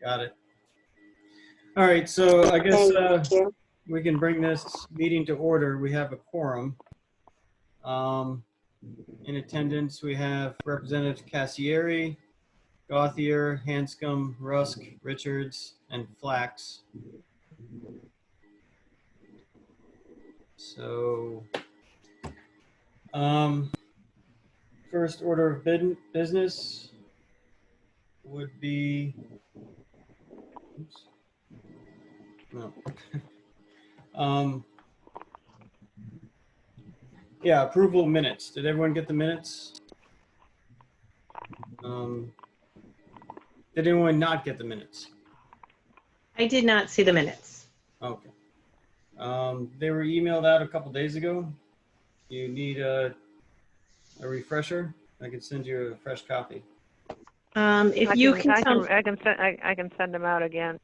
Got it. All right, so I guess Thank you. we can bring this meeting to order. We have a quorum. In attendance, we have Representative Cassieri, Gauthier, Hanscom, Rusk, Richards, and Flax. So, first order of business would be, oops, no. Yeah, approval of minutes. Did everyone get the minutes? Did anyone not get the minutes? I did not see the minutes. Okay. They were emailed out a couple days ago. You need a refresher? I can send you a fresh copy. If you can tell, I can send them out again.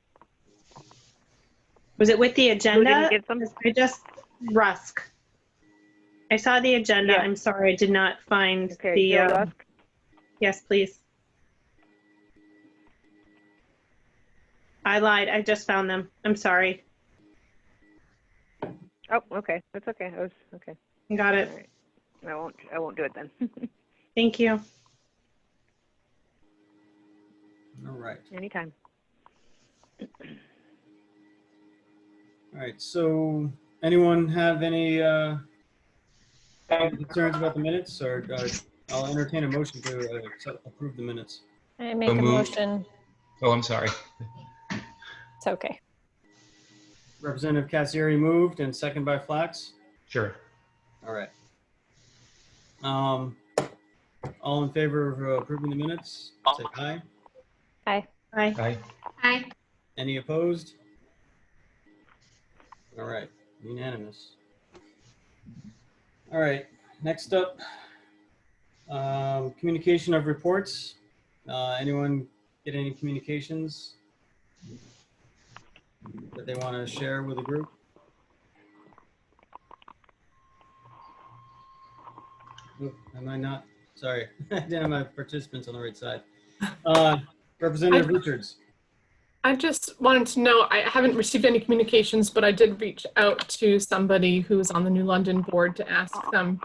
was it with the Who agenda? didn't get them? Rusk. I saw the agenda. Yeah. I'm sorry, I did not find Okay, the. Joe Rusk. Yes, please. I lied. I just found them. I'm sorry. Oh, okay. That's okay. I was okay. Got it. All right. I won't do it then. Thank you. All right. Anytime. All right. So, anyone have any concerns about the minutes, or I'll entertain a motion to approve the minutes. I make a moved. motion. Oh, I'm sorry. It's okay. Representative Cassieri moved, and second by Flax. Sure. All right. All in favor of approving the minutes, say aye. Aye. Aye. Aye. Aye. Any opposed? All right, unanimous. All right, next up, communication of reports. Anyone get any communications that they want to share with the group? Oop, am I not? Sorry, I didn't have my participants on the right side. Representative Richards. I just wanted to know, I haven't received any communications, but I did reach out to somebody who's on the New London board to ask them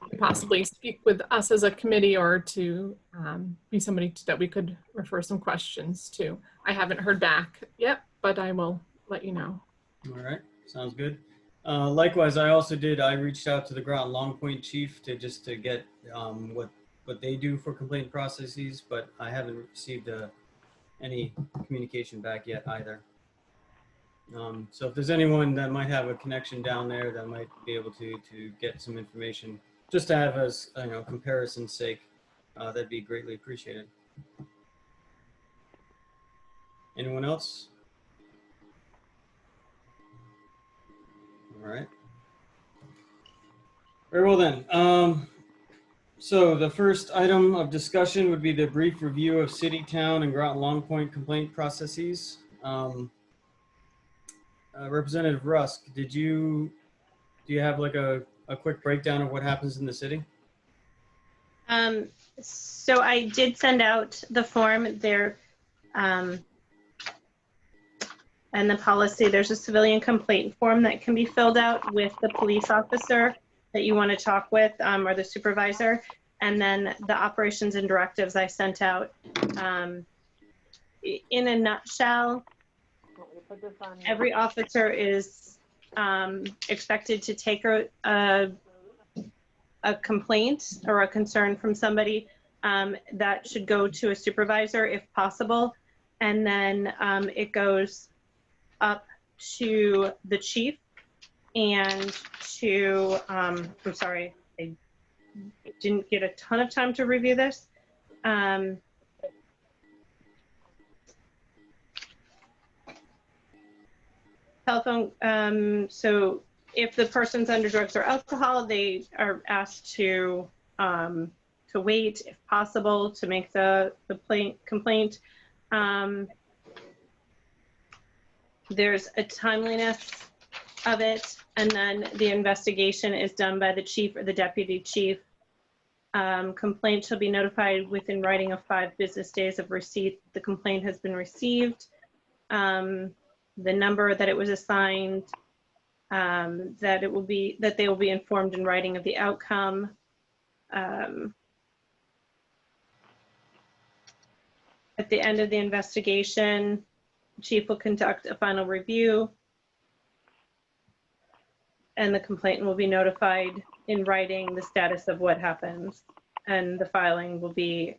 to possibly speak with us as a committee, or to be somebody that we could refer some questions to. I haven't heard back yet, but I will let you know. All right, sounds good. Likewise, I reached out to the Groton Long Point chief to get what they do for complaint processes, but I haven't received any communication back yet either. So if there's anyone that might have a connection down there that might be able to get some information, just to have as comparison's sake, that'd be greatly appreciated. Anyone else? All right. Very well then. So the first item of discussion would be the brief review of city, town, and Groton Long Point complaint processes. Representative Rusk, do you have like a quick breakdown of what happens in the city? So I did send out the form there, and the policy. There's a civilian complaint form that can be filled out with the police officer that you want to talk with, or the supervisor, and then the operations and directives I sent out. In a nutshell, every officer is expected to take a complaint or a concern from somebody that should go to a supervisor if possible, and then it goes up to the chief and to, I'm sorry, I didn't get a ton of time to review this. Telephone, so if the person's under drugs or alcohol, they are asked to wait, if possible, to make the complaint. There's a timeliness of it, and then the investigation is done by the chief or the deputy chief. Complaint shall be notified within writing of 5 business days of receipt. The complaint has been received. The number that it was assigned, that they will be informed in writing of the outcome. At the end of the investigation, chief will conduct a final review, and the complainant will be notified in writing the status of what happens, and the filing will be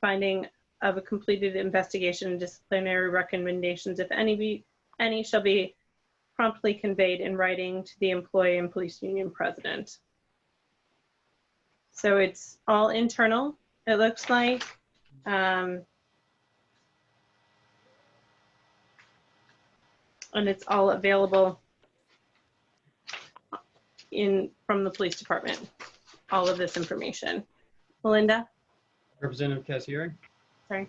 finding of a completed investigation and disciplinary recommendations, if any shall be promptly conveyed in writing to the employee and police union president. So it's all internal, it looks like. And it's all available from the police department, all of this information. Melinda? Representative Cassieri? Sorry.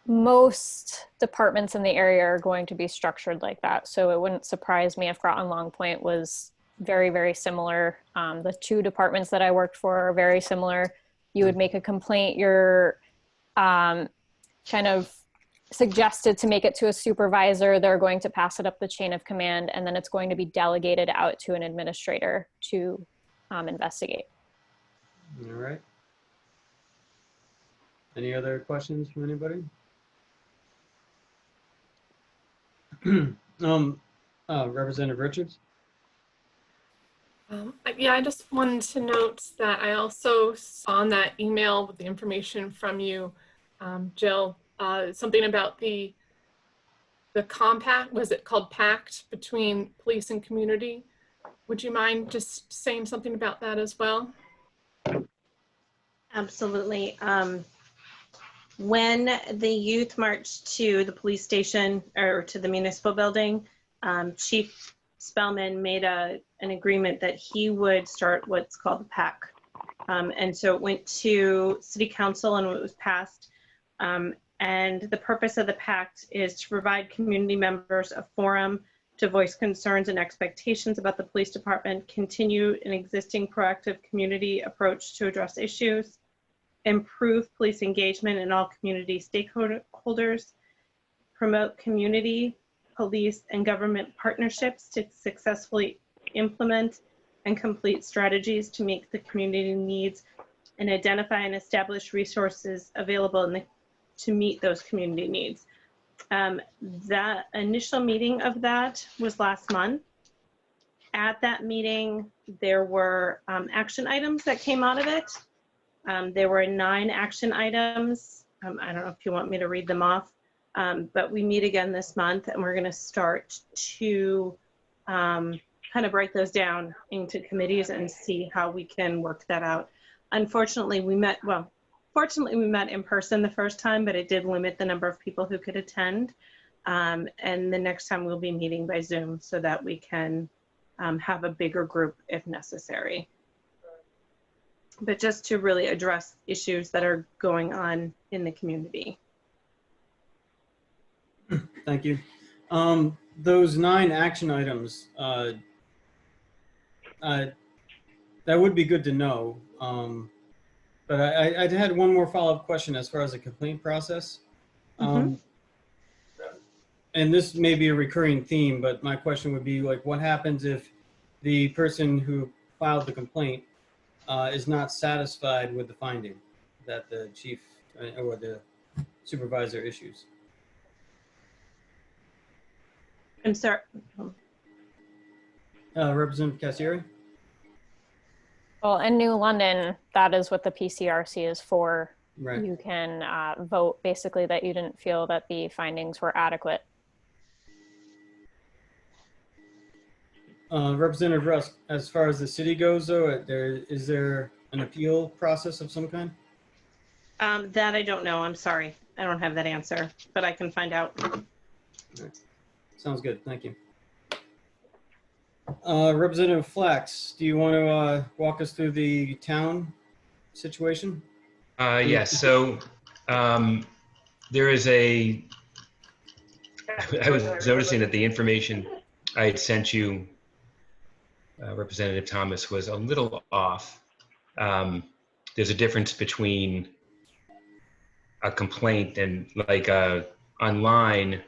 Most departments in the area are going to be structured like that. So it wouldn't surprise me if Groton Long Point was very, very similar. The 2 departments that I worked for are very similar. You would make a complaint, you're kind of suggested to make it to a supervisor. They're going to pass it up the chain of command, and then it's going to be delegated out to an administrator to investigate. All right. Any other questions from anybody? Representative Richards? Yeah, I just wanted to note that I also saw in that email with the information from you, Jill, something about the compact, was it called pact between police and community? Would you mind just saying something about that as well? Absolutely. When the youth marched to the police station or to the municipal building, Chief Spellman made an agreement that he would start what's called the PAC. And so it went to City Council and it was passed. And the purpose of the pact is to provide community members a forum to voice concerns and expectations about the police department, continue an existing proactive community approach to address issues, improve police engagement in all community stakeholders, promote community, police, and government partnerships to successfully implement and complete strategies to meet the community needs, and identify and establish resources available to meet those community needs. That initial meeting of that was last month. At that meeting, there were action items that came out of it. There were 9 action items. I don't know if you want me to read them off, but we meet again this month and we're going to start to kind of break those down into committees and see how we can work that out. Unfortunately, fortunately we met in person the first time, but it did limit the number of people who could attend. And the next time we'll be meeting by Zoom so that we can have a bigger group if necessary. But just to really address issues that are going on in the community. Thank you. Those 9 action items, that would be good to know. But I had one more follow-up question as far as the complaint process. And this may be a recurring theme, but my question would be like, what happens if the person who filed the complaint is not satisfied with the finding that the chief or the supervisor issues? I'm sorry. Representative Cassieri? Well, in New London, that is what the Pcrc is for. Right. You can vote basically that you didn't feel that the findings were adequate. Representative Rusk, as far as the city goes, though, is there an appeal process of some kind? That I don't know. I'm sorry. I don't have that answer, but I can find out. Right. Sounds good. Thank you. Representative Flax, do you want to walk us through the town situation? Yes. So there is I was noticing that the information I had sent you, Representative Thomas, was a little off. there's a difference between a complaint and like online,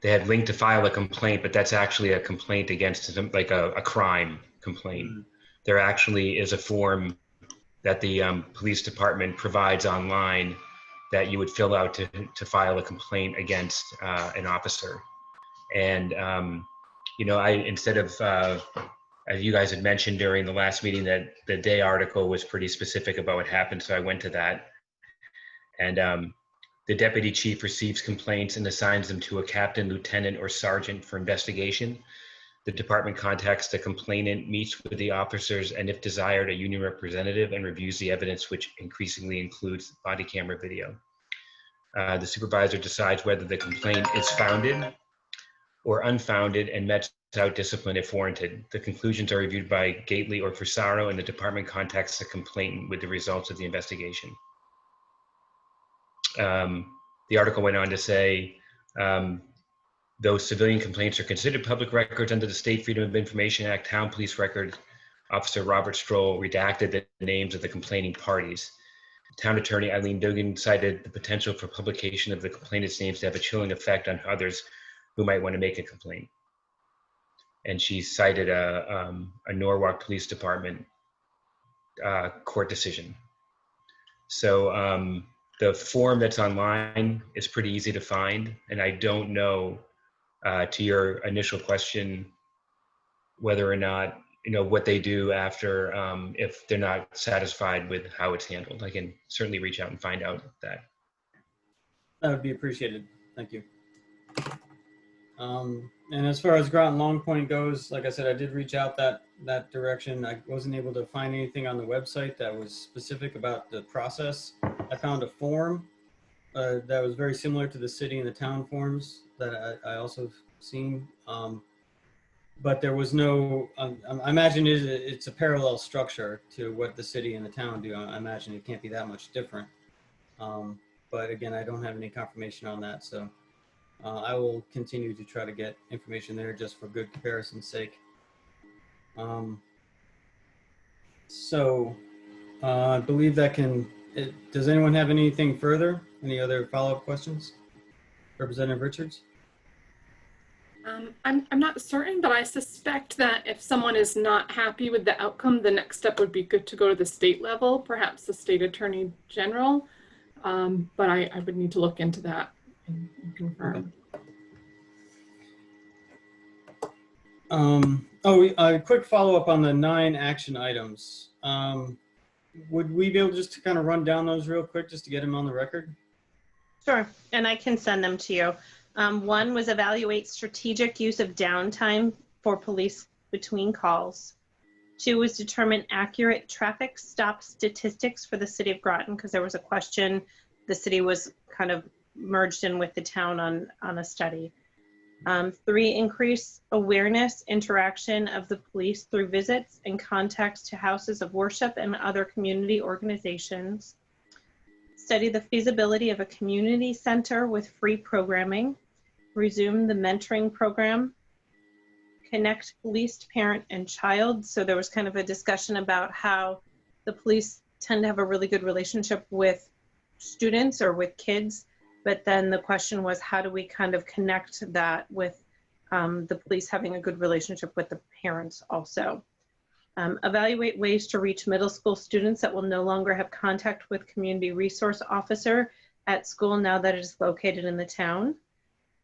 they had linked to file a complaint, but that's actually a complaint against like a crime complaint. There actually is a form that the police department provides online that you would fill out to file a complaint against an officer. And, you know, instead of, as you guys had mentioned during the last meeting, that the day article was pretty specific about what happened, so I went to that. And the deputy chief receives complaints and assigns them to a captain, lieutenant, or sergeant for investigation. The department contacts the complainant, meets with the officers, and if desired, a union representative, and reviews the evidence, which increasingly includes body camera video. The supervisor decides whether the complaint is founded or unfounded and mets out discipline if warranted. The conclusions are reviewed by Gately or Frisaro, and the department contacts the complainant with the results of the investigation. The article went on to say, those civilian complaints are considered public records under the State Freedom of Information Act. Town Police Record Officer Robert Stroll redacted the names of the complaining parties. Town Attorney Eileen Dugan cited the potential for publication of the complainant's names to have a chilling effect on others who might want to make a complaint. And she cited a Norwalk Police Department court decision. So the form that's online is pretty easy to find, and I don't know, to your initial question, whether or not, you know, what they do after, if they're not satisfied with how it's handled. I can certainly reach out and find out that. That would be appreciated. Thank you. And as far as Groton Long Point goes, like I said, I did reach out that direction. I wasn't able to find anything on the website that was specific about the process. I found a form that was very similar to the city and the town forms that I also seen. But there was no, I imagine it's a parallel structure to what the city and the town do. I imagine it can't be that much different. But again, I don't have any confirmation on that. So I will continue to try to get information there just for good comparison's sake. I believe that does anyone have anything further? Any other follow-up questions? Representative Richards? I'm not certain, but I suspect that if someone is not happy with the outcome, the next step would be good to go to the state level, perhaps the state attorney general. But I would need to look into that and confirm. Okay. A quick follow-up on the 9 action items. Would we be able just to kind of run down those real quick just to get them on the record? Sure, and I can send them to you. 1 was evaluate strategic use of downtime for police between calls. 2 was determine accurate traffic stop statistics for the city of Groton, because there was a question. The city was kind of merged in with the town on a study. 3, increase awareness, interaction of the police through visits and contacts to houses of worship and other community organizations. Study the feasibility of a community center with free programming. Resume the mentoring program. Connect police, parent, and child. So there was kind of a discussion about how the police tend to have a really good relationship with students or with kids. But then the question was, how do we kind of connect that with the police having a good relationship with the parents also? Evaluate ways to reach middle school students that will no longer have contact with community resource officer at school now that it is located in the town.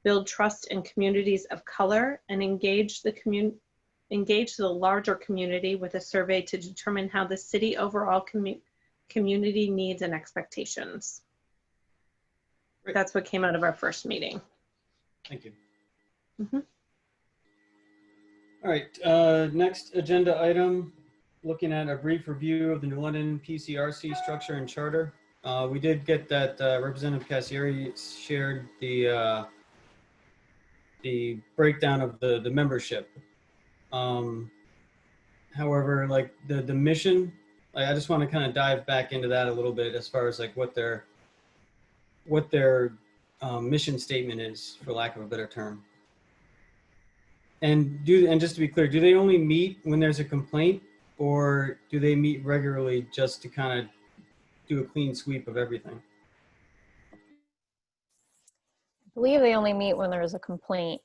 Build trust in communities of color and engage the larger community with a survey to determine how the city overall community needs and expectations. Great. That's what came out of our first meeting. Thank you. Mm-hmm. All right, next agenda item, looking at a brief review of the New London Pcrc structure and charter. We did get that Representative Cassieri shared the breakdown of the membership. However, like the mission, I just want to kind of dive back into that a little bit as far as like what their mission statement is, for lack of a better term. And just to be clear, do they only meet when there's a complaint, or do they meet regularly just to kind of do a clean sweep of everything? I believe they only meet when there's a complaint.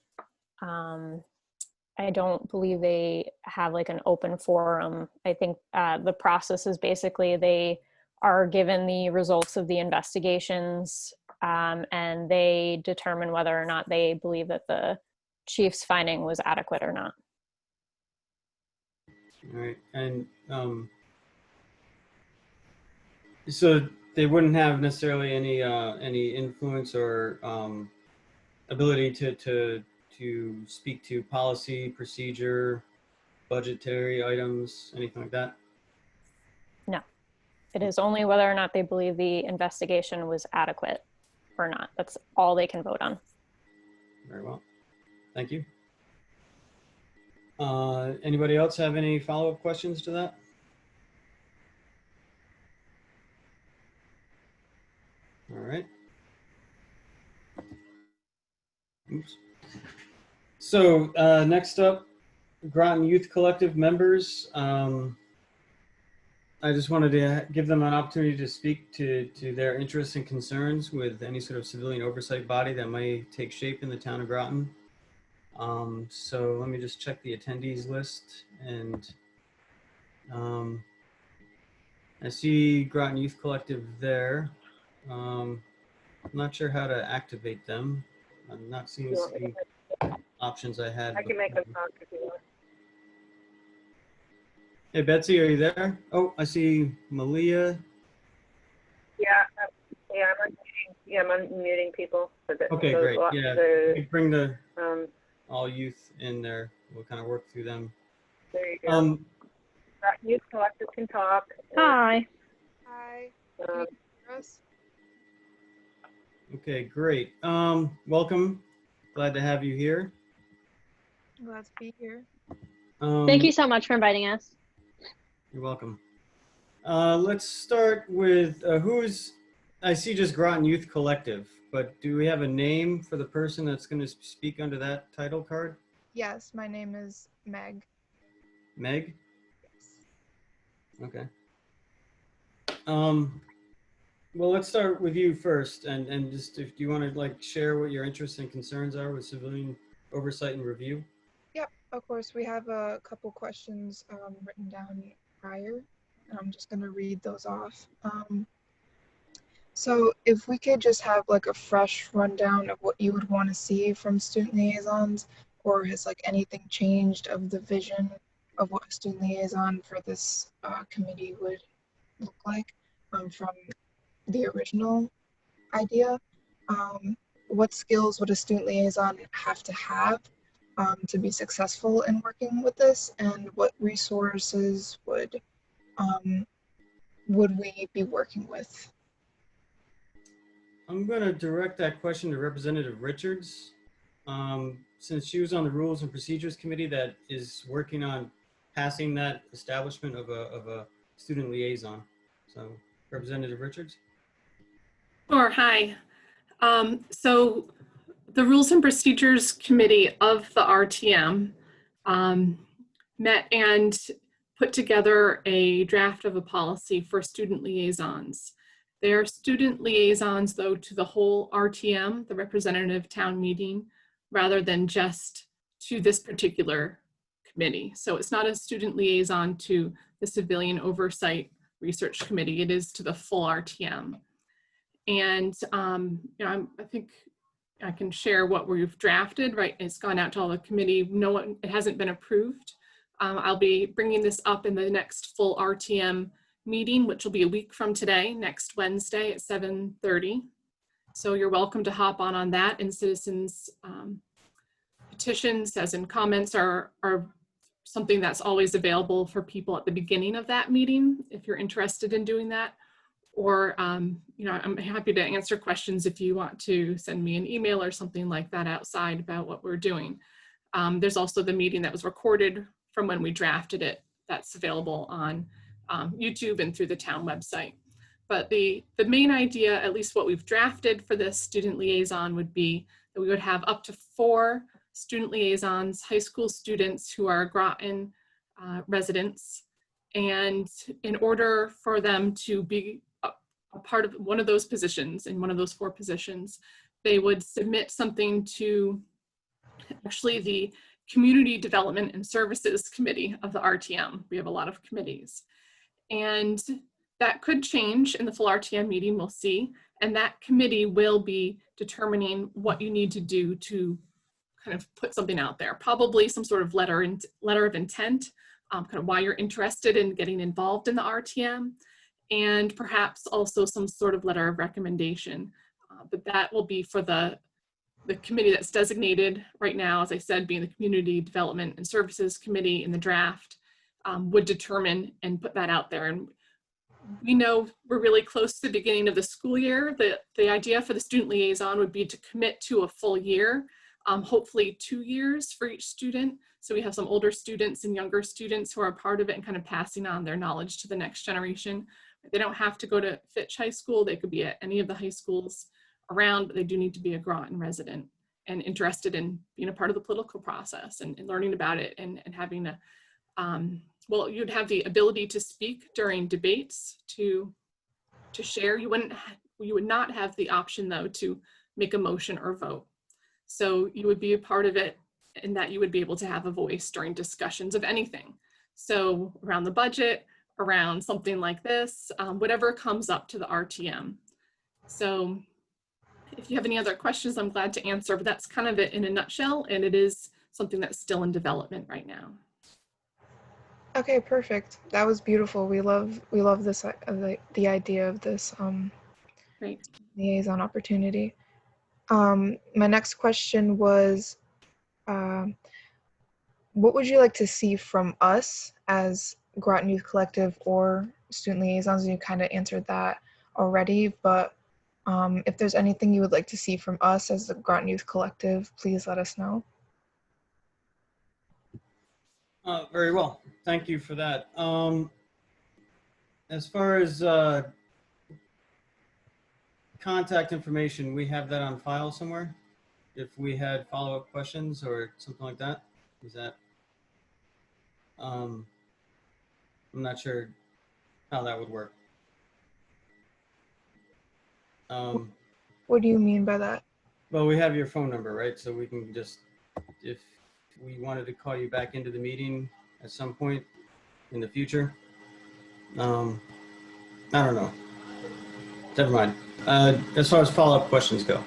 I don't believe they have like an open forum. I think the process is basically they are given the results of the investigations, and they determine whether or not they believe that the chief's finding was adequate or not. All right, and so they wouldn't have necessarily any influence or ability to speak to policy, procedure, budgetary items, anything like that? No, it is only whether or not they believe the investigation was adequate or not. That's all they can vote on. Very well. Thank you. Anybody else have any follow-up questions to that? All right. Oops. So next up, Groton Youth Collective members. I just wanted to give them an opportunity to speak to their interests and concerns with any sort of civilian oversight body that may take shape in the town of Groton. So let me just check the attendees list, and I see Groton Youth Collective there. I'm not sure how to activate them. I'm not seeing the options I had. I can make them talk if you want. Hey, Betsy, are you there? Oh, I see Malia. Yeah, I'm unmuting people. Okay, great. Yeah, we bring the all youth in there. We'll kind of work through them. There you go. Youth Collective can talk. Hi. Hi. Um, Okay, great. Welcome. Glad to have you here. Glad to be here. Thank you so much for inviting us. You're welcome. Let's start with I see just Groton Youth Collective, but do we have a name for the person that's going to speak under that title card? Yes, my name is Meg. Meg? Yes. Okay. Well, let's start with you first, and just if you want to like share what your interests and concerns are with civilian oversight and review. Yep, of course. We have a couple questions written down prior, and I'm just going to read those off. So if we could just have like a fresh rundown of what you would want to see from student liaisons, or has like anything changed of the vision of what a student liaison for this committee would look like from the original idea. What skills would a student liaison have to be successful in working with this, and what resources would we be working with? I'm going to direct that question to Representative Richards, since she was on the Rules and Procedures Committee that is working on passing that establishment of a student liaison. So, Representative Richards. Sure, hi. So the Rules and Procedures Committee of the RTM met and put together a draft of a policy for student liaisons. They are student liaisons, though, to the whole RTM, the representative town meeting, rather than just to this particular committee. So it's not a student liaison to the Civilian Oversight Research Committee. It is to the full RTM. And I think I can share what we've drafted, right? It's gone out to all the committee. It hasn't been approved. I'll be bringing this up in the next full RTM meeting, which will be a week from today, next Wednesday at 7:30. So you're welcome to hop on that, and citizens petitions, as in comments, are something that's always available for people at the beginning of that meeting if you're interested in doing that. Or, I'm happy to answer questions if you want to send me an email or something like that outside about what we're doing. There's also the meeting that was recorded from when we drafted it that's available on YouTube and through the town website. But the main idea, at least what we've drafted for this student liaison, would be that we would have up to 4 student liaisons, high school students who are Groton residents, And in order for them to be a part of one of those positions, in one of those 4 positions, they would submit something to actually the Community Development and Services Committee of the RTM. We have a lot of committees. And that could change in the full RTM meeting, we'll see. And that committee will be determining what you need to do to kind of put something out there. Probably some sort of letter of intent, kind of why you're interested in getting involved in the RTM, and perhaps also some sort of letter of recommendation. But that will be for the committee that's designated right now, as I said, being the Community Development and Services Committee in the draft, would determine and put that out there. And we know we're really close to the beginning of the school year. The idea for the student liaison would be to commit to a full year, hopefully 2 years for each student. So we have some older students and younger students who are a part of it and kind of passing on their knowledge to the next generation. They don't have to go to Fitch High School. They could be at any of the high schools around, but they do need to be a Groton resident and interested in being a part of the political process and learning about it and having a, well, you'd have the ability to speak during debates, to share. You would not have the option though to make a motion or vote. So you would be a part of it in that you would be able to have a voice during discussions of anything. So around the budget, around something like this, whatever comes up to the RTM. So if you have any other questions, I'm glad to answer, but that's kind of it in a nutshell. And it is something that's still in development right now. Okay, perfect. That was beautiful. We love this the idea of this Great. liaison opportunity. My next question was, what would you like to see from us as Groton Youth Collective or student liaisons? You kind of answered that already, but if there's anything you would like to see from us as the Groton Youth Collective, please let us know. Very well. Thank you for that. As far as contact information, we have that on file somewhere. If we had follow-up questions or something like that, is that? I'm not sure how that would work. What do you mean by that? Well, we have your phone number, right? So we can just, if we wanted to call you back into the meeting at some point in the future. I don't know. Never mind. As far as follow-up questions go.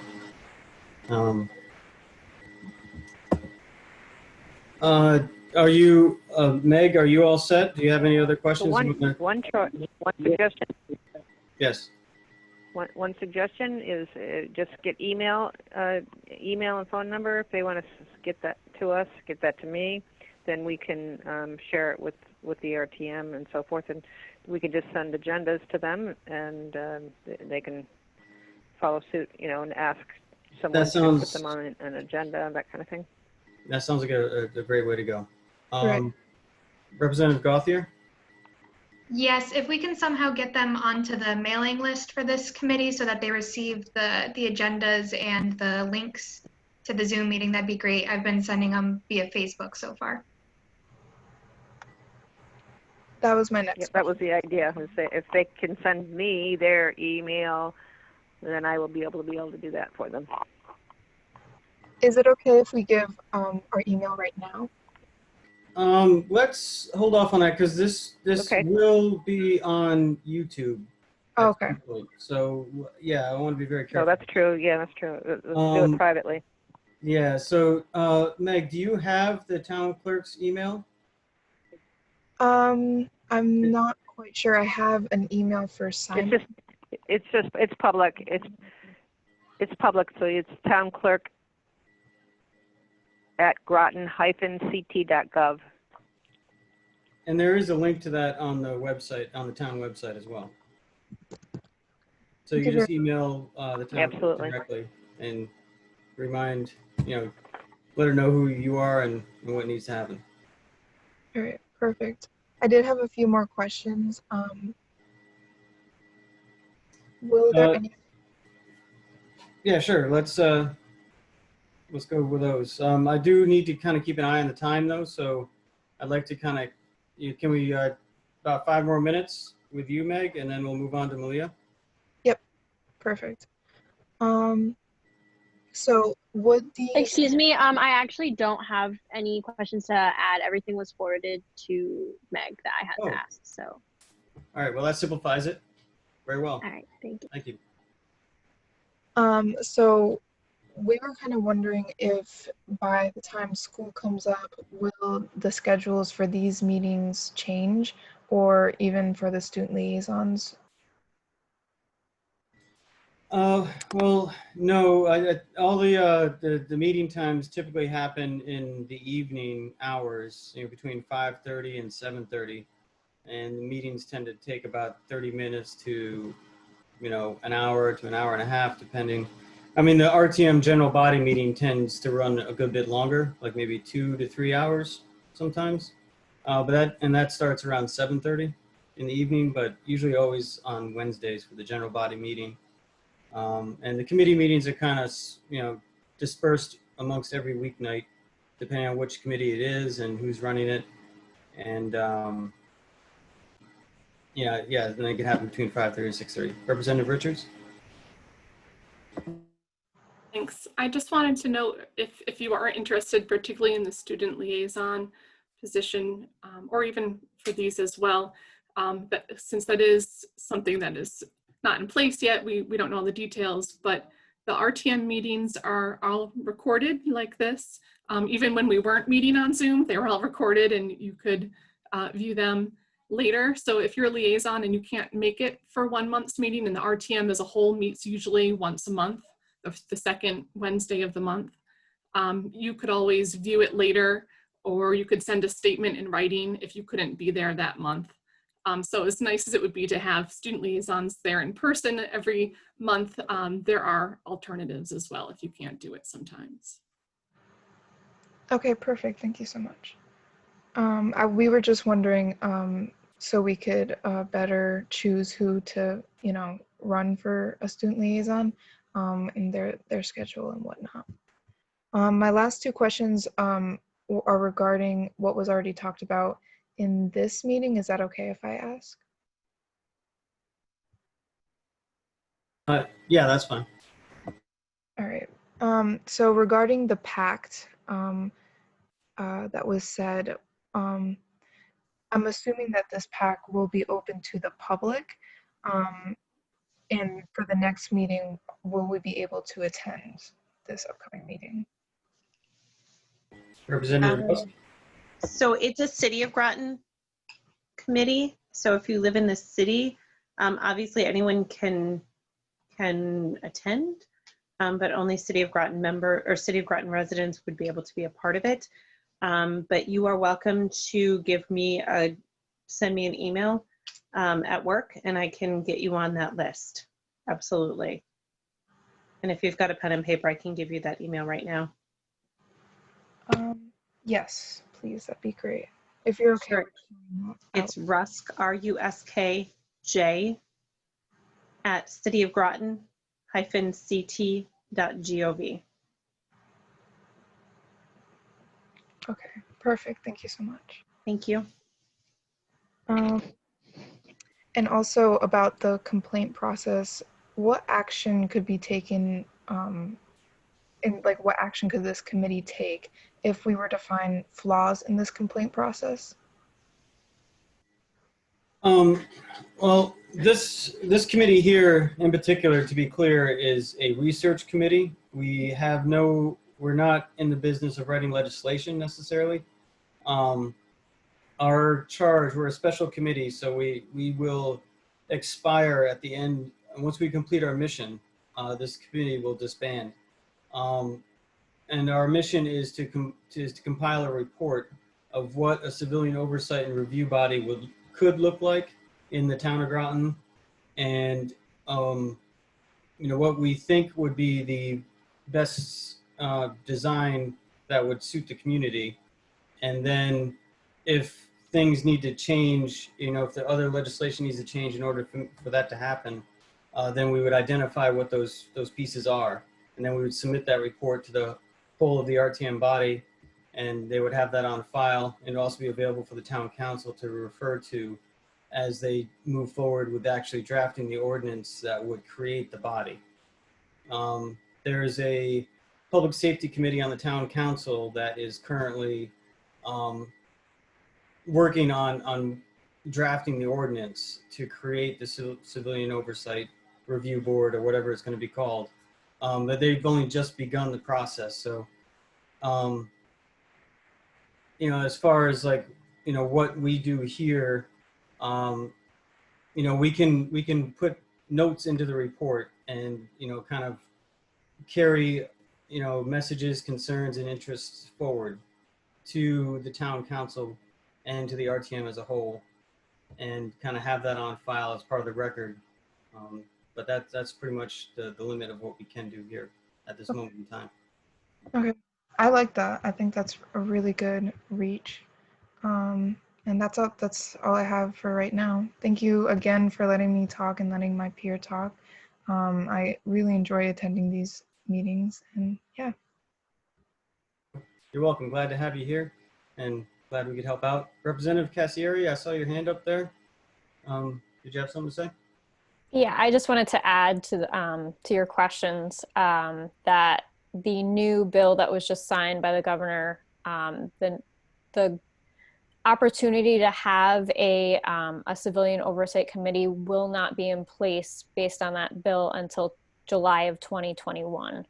Are you, Meg, are you all set? Do you have any other questions? One suggestion. Yes. One suggestion is just get email and phone number. If they want to get that to us, get that to me, then we can share it with the RTM and so forth, and we can just send agendas to them, and they can follow suit, and ask someone to put them on an agenda and that kind of thing. That sounds like a great way to go. Right. Representative Gauthier? Yes, if we can somehow get them onto the mailing list for this committee so that they receive the agendas and the links to the Zoom meeting, that'd be great. I've been sending them via Facebook so far. That was my next That was the idea. If they can send me their email, then I will be able to do that for them. Is it okay if we give our email right now? Let's hold off on that because this Okay. will be on YouTube. Oh, at okay. some point. So yeah, I want to be very So careful. that's true. Yeah, that's true. Let's do it privately. Yeah. So Meg, do you have the town clerk's email? I'm not quite sure. I have an email for sign. It's public. It's public. So it's town clerk at groton-ct.gov. And there is a link to that on the website, on the town website as well. So you can just email the town clerk directly and remind, let her know who you are and what needs to happen. All right, perfect. I did have a few more questions. Will there any? Yeah, sure. Let's go with those. I do need to kind of keep an eye on the time though, so I'd like to kind of, can we about 5 more minutes with you, Meg, and then we'll move on to Malia. Perfect. So would the Excuse me, I actually don't have any questions to add. Everything was forwarded to Meg that I had Oh. to ask. So, All right, well, that simplifies it. Very well. all right, thank you. Thank you. So we were kind of wondering if by the time school comes up, will the schedules for these meetings change, or even for the student liaisons? Well, no, all the meeting times typically happen in the evening hours, between 5:30 and 7:30. And the meetings tend to take about 30 minutes to, an hour to an hour and a half, depending. I mean, the RTM general body meeting tends to run a good bit longer, like maybe 2 to 3 hours sometimes. But that starts around 7:30 in the evening, but usually always on Wednesdays for the general body meeting. And the committee meetings are kind of, dispersed amongst every weeknight, depending on which committee it is and who's running it. And then they can happen between 5:30 and 6:30. Representative Richards? Thanks. I just wanted to know if you are interested, particularly in the student liaison position, or even for these as well, but since that is something that is not in place yet, we don't know all the details, but the RTM meetings are all recorded like this. Even when we weren't meeting on Zoom, they were all recorded and you could view them later. So if you're a liaison and you can't make it for 1 month's meeting, and the RTM as a whole meets usually once a month, the second Wednesday of the month, you could always view it later, or you could send a statement in writing if you couldn't be there that month. So as nice as it would be to have student liaisons there in person every month, there are alternatives as well if you can't do it sometimes. Okay, perfect. Thank you so much. We were just wondering, so we could better choose who to, run for a student liaison, and their schedule and whatnot. My last 2 questions are regarding what was already talked about in this meeting. Is that okay if I ask? Yeah, that's fine. All right. So regarding the pact that was said, I'm assuming that this pact will be open to the public. And for the next meeting, will we be able to attend this upcoming meeting? Representative Rusk? So it's a City of Groton committee. So if you live in the city, obviously anyone can attend, but only City of Groton City of Groton residents would be able to be a part of it. But you are welcome to send me an email at work, and I can get you on that list. Absolutely. And if you've got a pen and paper, I can give you that email right now. Yes, please. That'd be great. If you're okay. Sure. It's Rusk, RUSKJ, at cityofgroton-ct.gov. Okay, perfect. Thank you so much. Thank you. And also about the complaint process, what action could be taken, and what action could this committee take if we were to find flaws in this complaint process? Well, this committee here in particular, to be clear, is a research committee. We're not in the business of writing legislation necessarily. Our charge, we're a special committee, so we will expire at the end. Once we complete our mission, this committee will disband. And our mission is to compile a report of what a civilian oversight and review body could look like in the town of Groton, and what we think would be the best design that would suit the community. And then if things need to change, if the other legislation needs to change in order for that to happen, then we would identify what those pieces are, and then we would submit that report to the whole of the RTM body, and they would have that on file, and also be available for the town council to refer to as they move forward with actually drafting the ordinance that would create the body. There is a public safety committee on the town council that is currently working on drafting the ordinance to create the civilian oversight review board, or whatever it's going to be called. But they've only just begun the process. So, you know, as far as like, you know, what we do here, you know, we can put notes into the report and, you know, kind of carry, you know, messages, concerns, and interests forward to the town council and to the RTM as a whole, and kind of have that on file as part of the record. But that's pretty much the limit of what we can do here at this moment in time. Okay, I like that. I think that's a really good reach. And that's all I have for right now. Thank you again for letting me talk and letting my peer talk. I really enjoy attending these meetings, and yeah. You're welcome. Glad to have you here, and glad we could help out. Representative Cassieri, I saw your hand up there. Did you have something to say? Yeah, I just wanted to add to your questions that the new bill that was just signed by the governor, the opportunity to have a civilian oversight committee will not be in place based on that bill until July of 2021.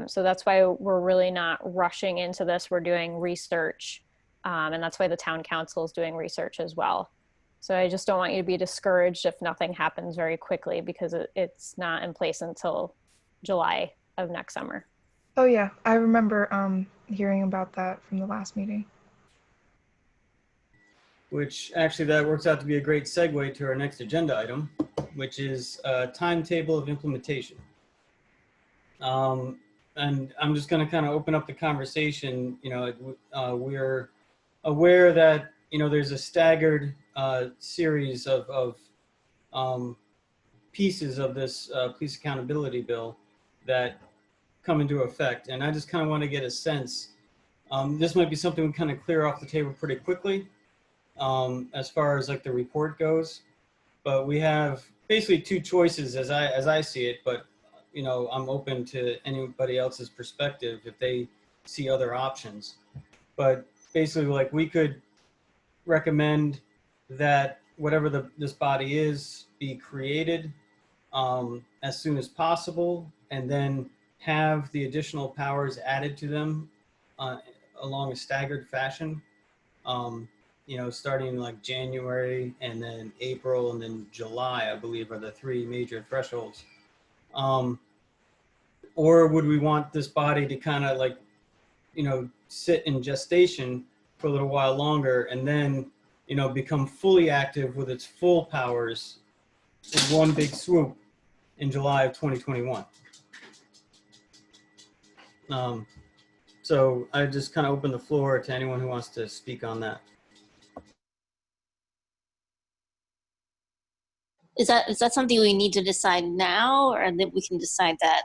So that's why we're really not rushing into this. We're doing research, and that's why the town council is doing research as well. So I just don't want you to be discouraged if nothing happens very quickly, because it's not in place until July of next summer. Oh yeah, I remember hearing about that from the last meeting. Which actually that works out to be a great segue to our next agenda item, which is a timetable of implementation. And I'm just going to kind of open up the conversation. You know, we're aware that, you know, there's a staggered series of pieces of this police accountability bill that come into effect. And I just kind of want to get a sense. This might be something we kind of clear off the table pretty quickly as far as like the report goes. But we have basically two choices as I see it, but you know, I'm open to anybody else's perspective if they see other options. But basically, like, we could recommend that whatever this body is be created as soon as possible, and then have the additional powers added to them along a staggered fashion. You know, starting like January, and then April, and then July, I believe, are the three major thresholds. Or would we want this body to kind of like, you know, sit in gestation for a little while longer, and then, you know, become fully active with its full powers in one big swoop in July of 2021? So I just kind of open the floor to anyone who wants to speak on that. Is that something we need to decide now, or that we can decide that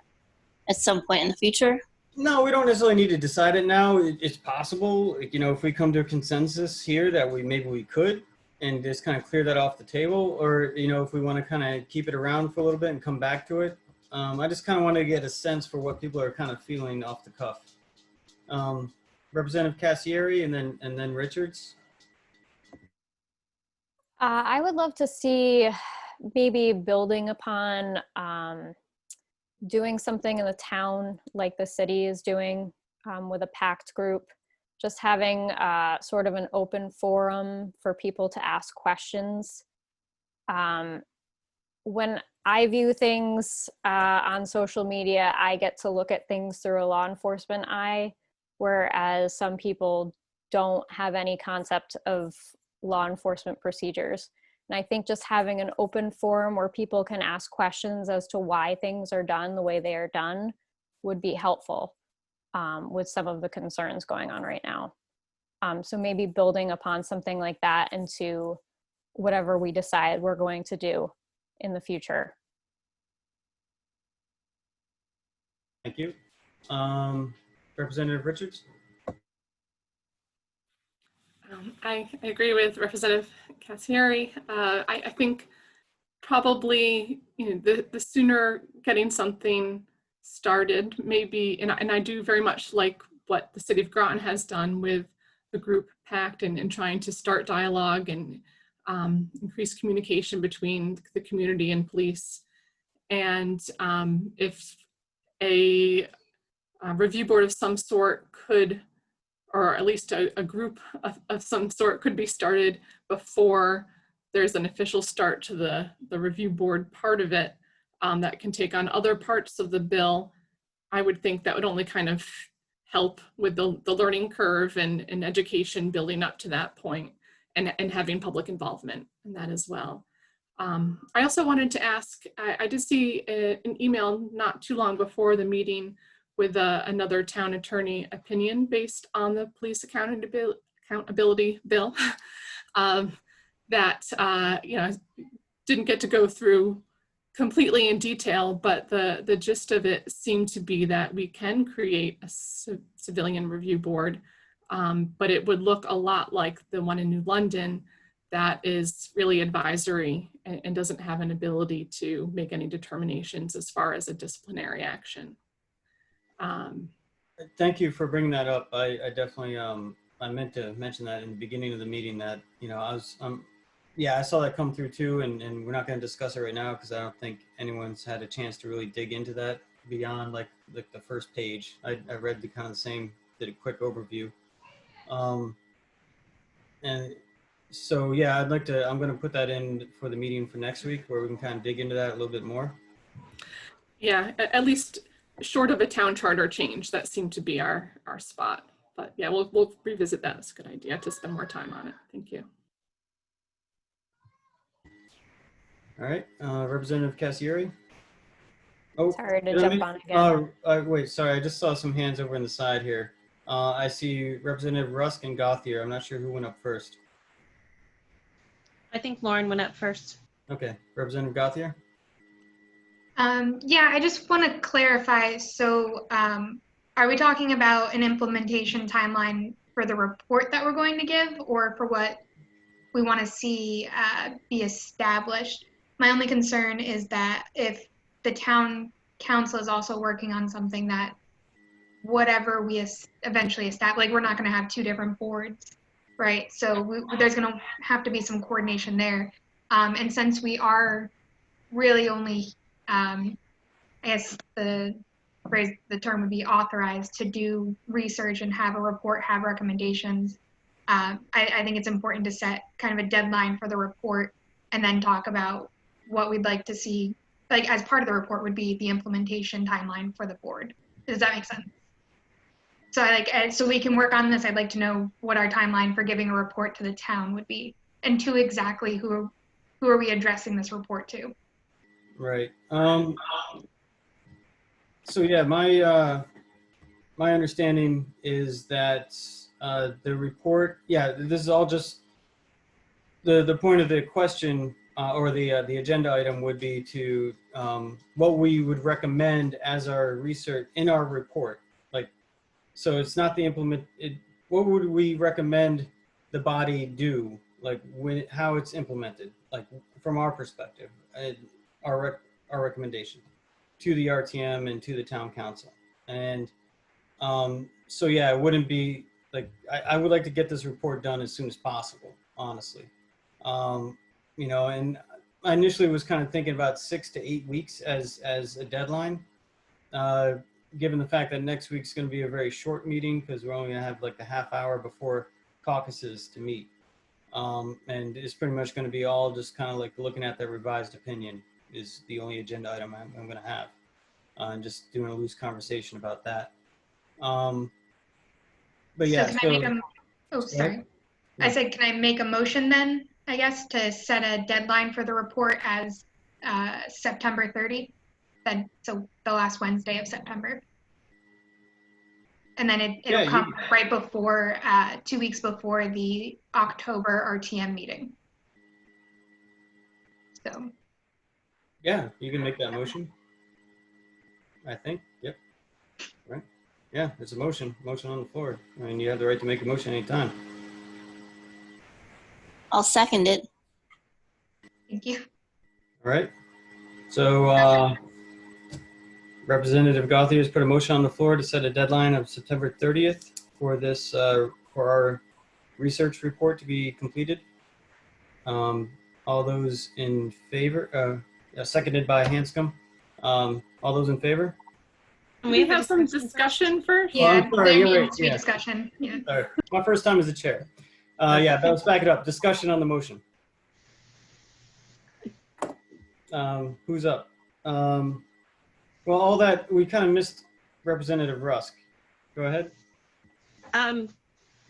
at some point in the future? No, we don't necessarily need to decide it now. It's possible, you know, if we come to a consensus here that maybe we could, and just kind of clear that off the table, or, you know, if we want to kind of keep it around for a little bit and come back to it. I just kind of want to get a sense for what people are kind of feeling off the cuff. Representative Cassieri, and then Richards. I would love to see maybe building upon doing something in the town like the city is doing with a packed group, just having sort of an open forum for people to ask questions. When I view things on social media, I get to look at things through a law enforcement eye, whereas some people don't have any concept of law enforcement procedures. And I think just having an open forum where people can ask questions as to why things are done the way they are done would be helpful with some of the concerns going on right now. So maybe building upon something like that into whatever we decide we're going to do in the future. Thank you. Representative Richards. I agree with Representative Cassieri. I think probably, you know, the sooner getting something started, maybe, and I do very much like what the city of Groton has done with the group pact and trying to start dialogue and increase communication between the community and police. And if a review board of some sort could, or at least a group of some sort could be started before there's an official start to the review board part of it, that can take on other parts of the bill, I would think that would only kind of help with the learning curve and education building up to that point, and having public involvement in that as well. I also wanted to ask, I did see an email not too long before the meeting with another town attorney opinion based on the police accountability bill that you know, didn't get to go through completely in detail, but the gist of it seemed to be that we can create a civilian review board, but it would look a lot like the one in New London that is really advisory and doesn't have an ability to make any determinations as far as a disciplinary action. Thank you for bringing that up. I definitely, I meant to mention that in the beginning of the meeting that, you know, yeah, I saw that come through too, and we're not going to discuss it right now because I don't think anyone's had a chance to really dig into that beyond like the first page. I read the kind of the same, did a quick overview. And so, yeah, I'm going to put that in for the meeting for next week where we can kind of dig into that a little bit more. Yeah, at least short of a town charter change, that seemed to be our spot. But yeah, we'll revisit that. It's a good idea to spend more time on it. Thank you. All right, Representative Cassieri. Oh, Sorry to jump on again. Wait, sorry, I just saw some hands over in the side here. I see Representative Rusk and Gauthier. I'm not sure who went up first. I think Lauren went up first. Okay, Representative Gauthier. Yeah, I just want to clarify. So are we talking about an implementation timeline for the report that we're going to give, or for what we want to see be established? My only concern is that if the town council is also working on something, that whatever we eventually establish, like, we're not going to have two different boards, right? So there's going to have to be some coordination there. And since we are really only, I guess the term would be authorized to do research and have a report, have recommendations, I think it's important to set kind of a deadline for the report and then talk about what we'd like to see, like as part of the report would be the implementation timeline for the board. Does that make sense? So so we can work on this. I'd like to know what our timeline for giving a report to the town would be, and to exactly who are we addressing this report to? Right. So yeah, my understanding is that the report, yeah, this is all just the point of the question or the agenda item would be to what we would recommend as our research in our report. Like, so it's not the what would we recommend the body do, like how it's implemented, like from our perspective, our recommendation to the RTM and to the town council. And so yeah, it wouldn't be like, I would like to get this report done as soon as possible, honestly. You know, and I initially was kind of thinking about 6 to 8 weeks as a deadline, given the fact that next week's going to be a very short meeting because we're only going to have like a half hour before caucuses to meet. And it's pretty much going to be all just kind of like looking at the revised opinion is the only agenda item I'm going to have, and just doing a loose conversation about that. But yeah, so can I make oh, sorry. Yeah. I said, can I make a motion then, I guess, to set a deadline for the report as September 30th? Then, so the last Wednesday of September. And then it'll come right before, 2 weeks before the October RTM meeting. So. Yeah, you can make that motion. I think, yep. Right. Yeah, it's a motion on the floor. I mean, you have the right to make a motion anytime. I'll second it. Thank you. All right. So Representative Gothier has put a motion on the floor to set a deadline of September 30th for this, for our research report to be completed. All those in favor, seconded by Hanscom. All those in favor? Can we have some discussion first? Oh, I'm Yeah, sorry, there you're needs right, to be yeah. discussion. Yeah. Sorry, my first time as a chair. Yeah, but let's back it up. Discussion on the motion. Who's up? Well, all that, we kind of missed Representative Rusk. Go ahead.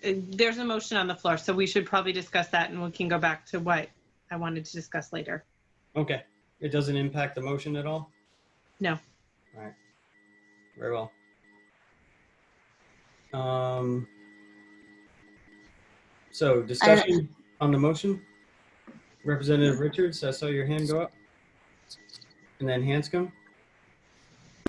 There's a motion on the floor, so we should probably discuss that and we can go back to what I wanted to discuss later. Okay. It doesn't impact the motion at all? No. All right. Very well. So discussion on the motion. Representative Richards, I saw your hand go up. And then Hanscom.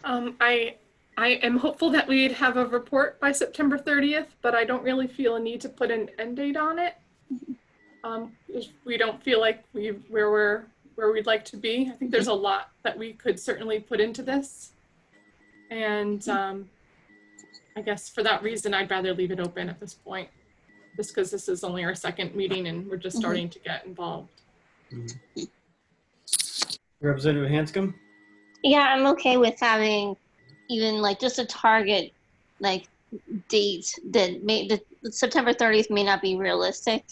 I am hopeful that we'd have a report by September 30th, but I don't really feel a need to put an end date on it. If we don't feel like where we'd like to be. I think there's a lot that we could certainly put into this. And I guess for that reason, I'd rather leave it open at this point, just because this is only our second meeting and we're just starting to get involved. Representative Hanscom. Yeah, I'm okay with having even like just a target like date that September 30th may not be realistic.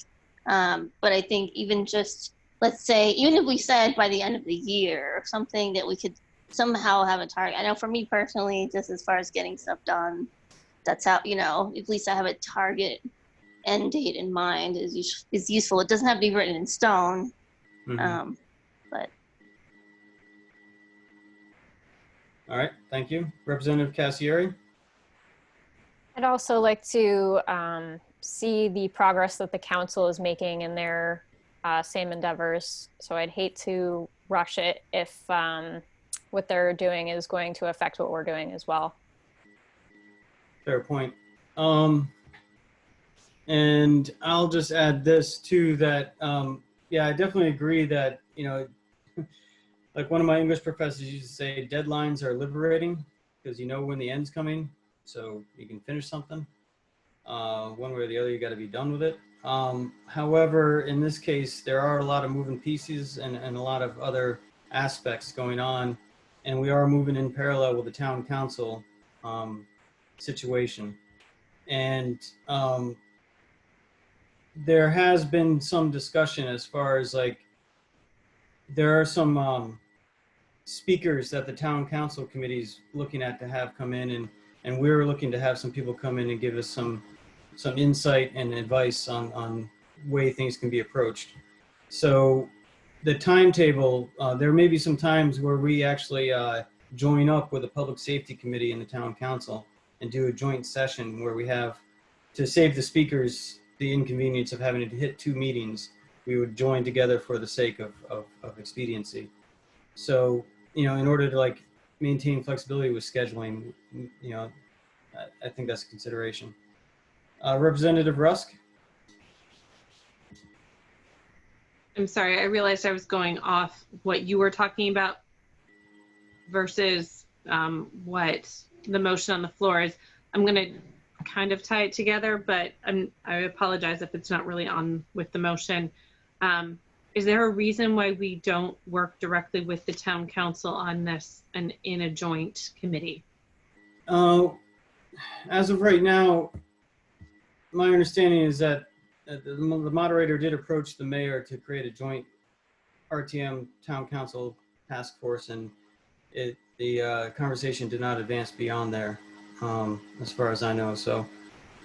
But I think even just, let's say, even if we said by the end of the year or something, that we could somehow have a target. I know for me personally, just as far as getting stuff done, that's how, you know, at least I have a target end date in mind is useful. It doesn't have to be written in stone, but. All right, thank you. Representative Cassieri. I'd also like to see the progress that the council is making in their same endeavors. So I'd hate to rush it if what they're doing is going to affect what we're doing as well. Fair point. And I'll just add this too, that, yeah, I definitely agree that, you know, like one of my English professors used to say, deadlines are liberating because you know when the end's coming, so you can finish something. One way or the other, you got to be done with it. However, in this case, there are a lot of moving pieces and a lot of other aspects going on, and we are moving in parallel with the town council situation. And there has been some discussion as far as like, there are some speakers that the town council committee is looking at to have come in, and we're looking to have some people come in and give us some insight and advice on way things can be approached. So the timetable, there may be some times where we actually join up with the public safety committee and the town council and do a joint session where we have, to save the speakers the inconvenience of having to hit 2 meetings, we would join together for the sake of expediency. So, you know, in order to like maintain flexibility with scheduling, you know, I think that's a consideration. Representative Rusk. I'm sorry, I realized I was going off what you were talking about versus what the motion on the floor is. I'm going to kind of tie it together, but I apologize if it's not really on with the motion. Is there a reason why we don't work directly with the town council on this and in a joint committee? As of right now, my understanding is that the moderator did approach the mayor to create a joint RTM town council task force, and the conversation did not advance beyond there, as far as I know. So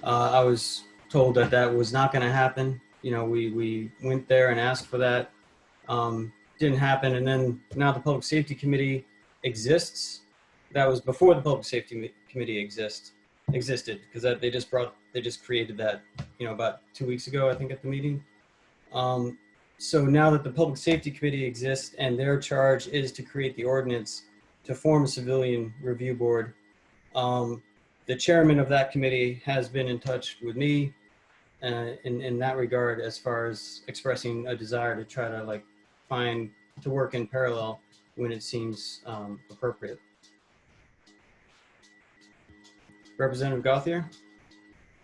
I was told that that was not going to happen. You know, we went there and asked for that. Didn't happen. And then now the Public Safety Committee exists. That was before the Public Safety Committee existed, because they just created that, you know, about 2 weeks ago, I think, at the meeting. So now that the Public Safety Committee exists and their charge is to create the ordinance to form a civilian review board, the chairman of that committee has been in touch with me in that regard, as far as expressing a desire to try to like to work in parallel when it seems appropriate. Representative Gauthier?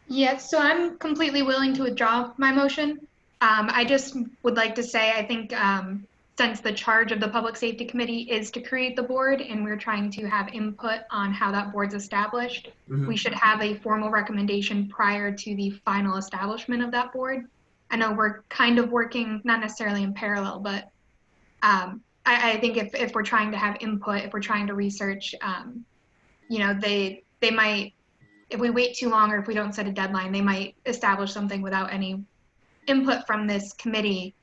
Yes, so I'm completely willing to withdraw my motion. I just would like to say, I think since the charge of the Public Safety Committee is to create the board and we're trying to have input on how that board's established, we should have a formal recommendation prior to the final establishment of that board. I know we're kind of working, not necessarily in parallel, but I think if we're trying to have input, if we're trying to research, you know, they might, if we wait too long or if we don't set a deadline, they might establish something without any input from this committee,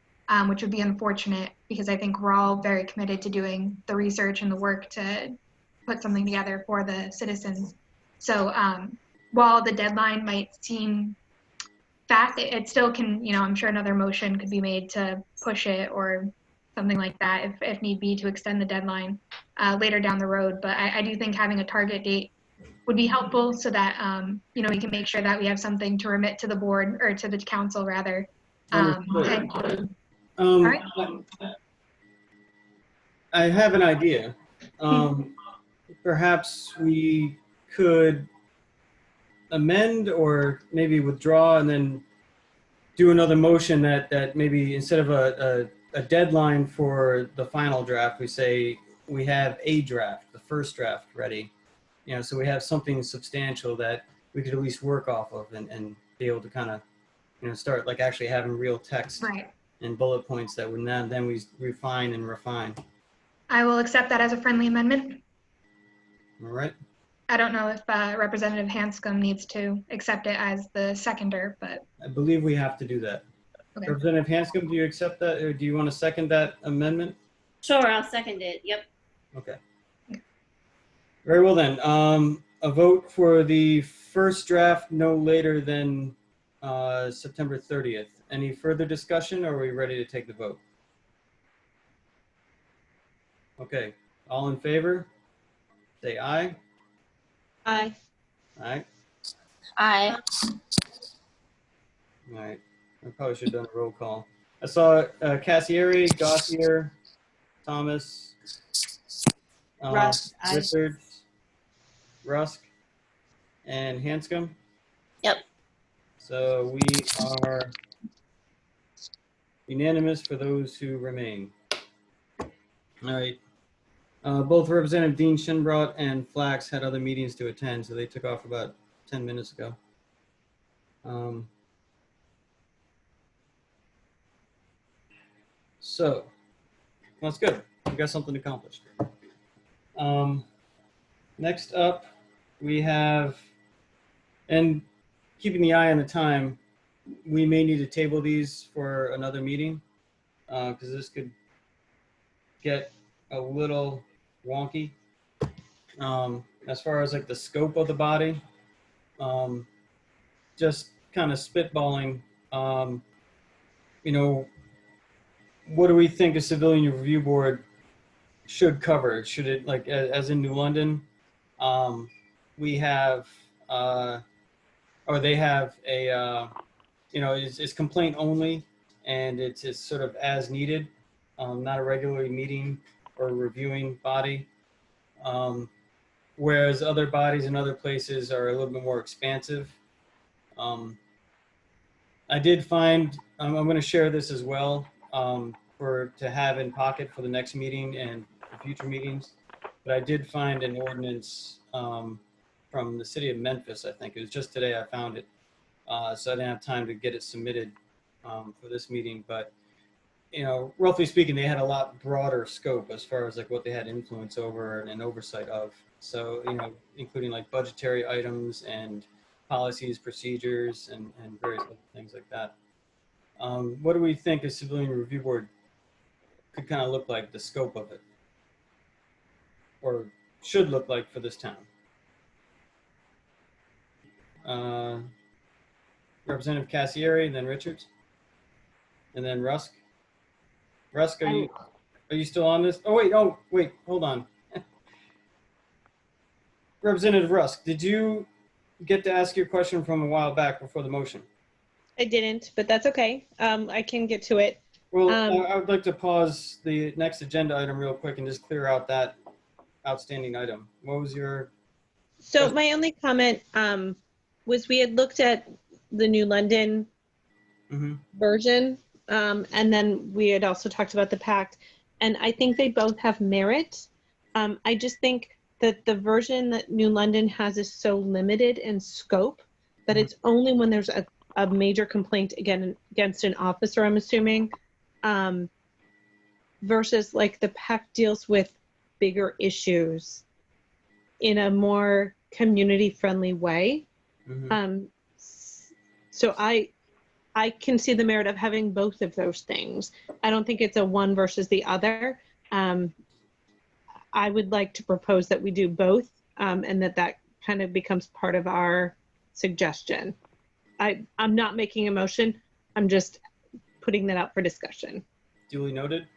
which would be unfortunate because I think we're all very committed to doing the research and the work to put something together for the citizens. So while the deadline might seem fast, it still can, you know, I'm sure another motion could be made to push it or something like that if need be to extend the deadline later down the road. But I do think having a target date would be helpful so that, you know, we can make sure that we have something to remit to the board or to the council rather. All right. I have an idea. Perhaps we could amend or maybe withdraw and then do another motion that maybe instead of a deadline for the final draft, we say we have a draft, the first draft ready. You know, so we have something substantial that we could at least work off of and be able to kind of, you know, start like actually having real text and bullet points that would then we refine and refine. I will accept that as a friendly amendment. All right. I don't know if Representative Hanscom needs to accept it as the seconder, but I believe we have to do that. Okay. Representative Hanscom, do you accept that, or do you want to second that amendment? Sure, I'll second it. Yep. Okay. Very well then. A vote for the first draft no later than September 30th. Any further discussion, or are we ready to take the vote? Okay. All in favor? Say aye. Aye. Aye. Aye. All right. I probably should have done a roll call. I saw Cassieri, Gauthier, Thomas, Richards, Rusk, and Hanscom. Yep. So we are unanimous for those who remain. All right. Both Representative Dean Shinbrot and Flax had other meetings to attend, so they took off about 10 minutes ago. So that's good. We got something accomplished. Next up, we have, and keeping the eye on the time, we may need to table these for another meeting because this could get a little wonky. As far as like the scope of the body, just kind of spitballing, you know, what do we think a civilian review board should cover? Should it, like, as in New London, we have, or they have a, you know, it's complaint only, and it's sort of as needed, not a regularly meeting or reviewing body. Whereas other bodies in other places are a little bit more expansive. I did find, I'm going to share this as well to have in pocket for the next meeting and future meetings. But I did find an ordinance from the city of Memphis, I think. It was just today I found it. So I didn't have time to get it submitted for this meeting. But, you know, roughly speaking, they had a lot broader scope as far as like what they had influence over and oversight of. So, you know, including like budgetary items and policies, procedures, and various other things like that. What do we think a civilian review board could kind of look like, the scope of it, or should look like for this town? Representative Cassieri, then Richards, and then Rusk. Rusk, are you still on this? Oh wait, hold on. Representative Rusk, did you get to ask your question from a while back before the motion? I didn't, but that's okay. I can get to it. Well, I would like to pause the next agenda item real quick and just clear out that outstanding item. What was your? So my only comment was we had looked at the New London version, and then we had also talked about the pact, and I think they both have merit. I just think that the version that New London has is so limited in scope that it's only when there's a major complaint against an officer, I'm assuming, versus like the pact deals with bigger issues in a more community-friendly way. So I can see the merit of having both of those things. I don't think it's a one versus the other. I would like to propose that we do both, and that kind of becomes part of our suggestion. I'm not making a motion. I'm just putting that out for discussion. Duly noted.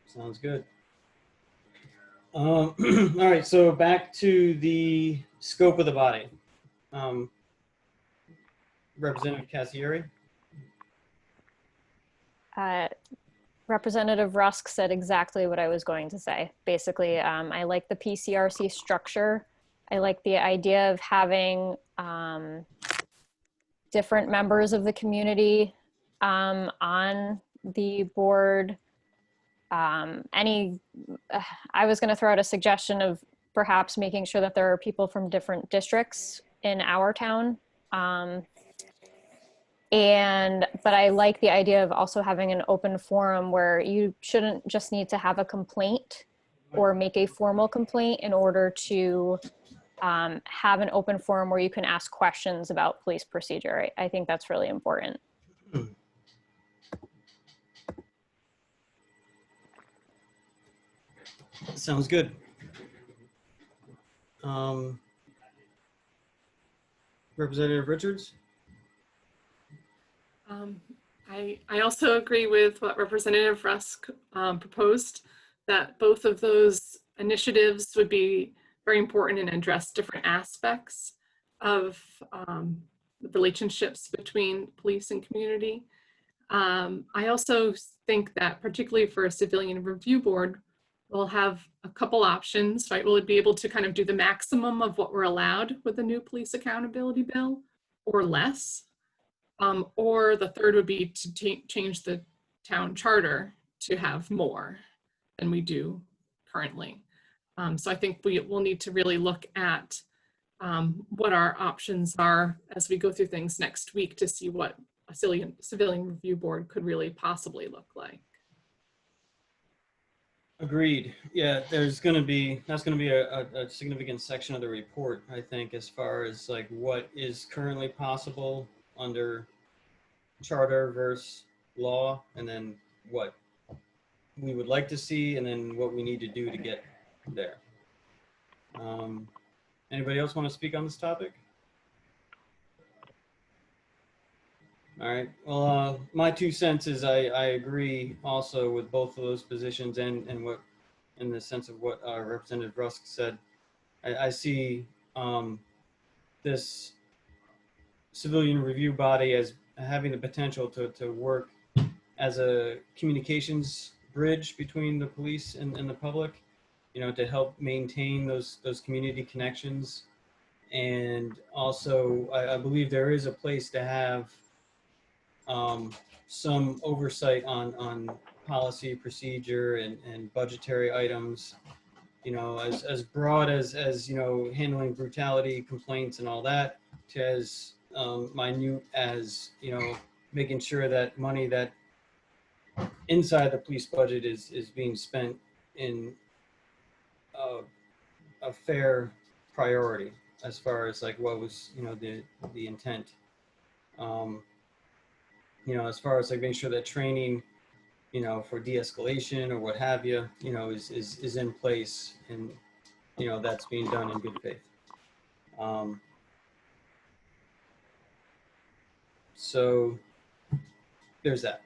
Sounds good. All right, so back to the scope of the body. Representative Cassieri. Representative Rusk said exactly what I was going to say. Basically, I like the Pcrc structure. I like the idea of having different members of the community on the board. I was going to throw out a suggestion of perhaps making sure that there are people from different districts in our town. But I like the idea of also having an open forum where you shouldn't just need to have a complaint or make a formal complaint in order to have an open forum where you can ask questions about police procedure. I think that's really important. Sounds good. Representative Richards. I also agree with what Representative Rusk proposed, that both of those initiatives would be very important and address different aspects of the relationships between police and community. I also think that particularly for a civilian review board, we'll have a couple options, right? We'll be able to kind of do the maximum of what we're allowed with the new police accountability bill or less. Or the third would be to change the town charter to have more than we do currently. So I think we'll need to really look at what our options are as we go through things next week to see what a civilian review board could really possibly look like. Agreed. Yeah, that's going to be a significant section of the report, I think, as far as like what is currently possible under charter versus law, and then what we would like to see, and then what we need to do to get there. Anybody else want to speak on this topic? All right. Well, my 2 cents is I agree also with both of those positions, and what, in the sense of what Representative Rusk said. I see this civilian review body as having the potential to work as a communications bridge between the police and the public, to help maintain those community connections. And also, I believe there is a place to have some oversight on policy, procedure, and budgetary items, as broad as handling brutality complaints and all that, to as minute as making sure that money that inside the police budget is being spent in a fair priority, as far as like what was the intent. As far as like making sure that training for de-escalation or what have you, is in place, and that's being done in good faith. So there's that.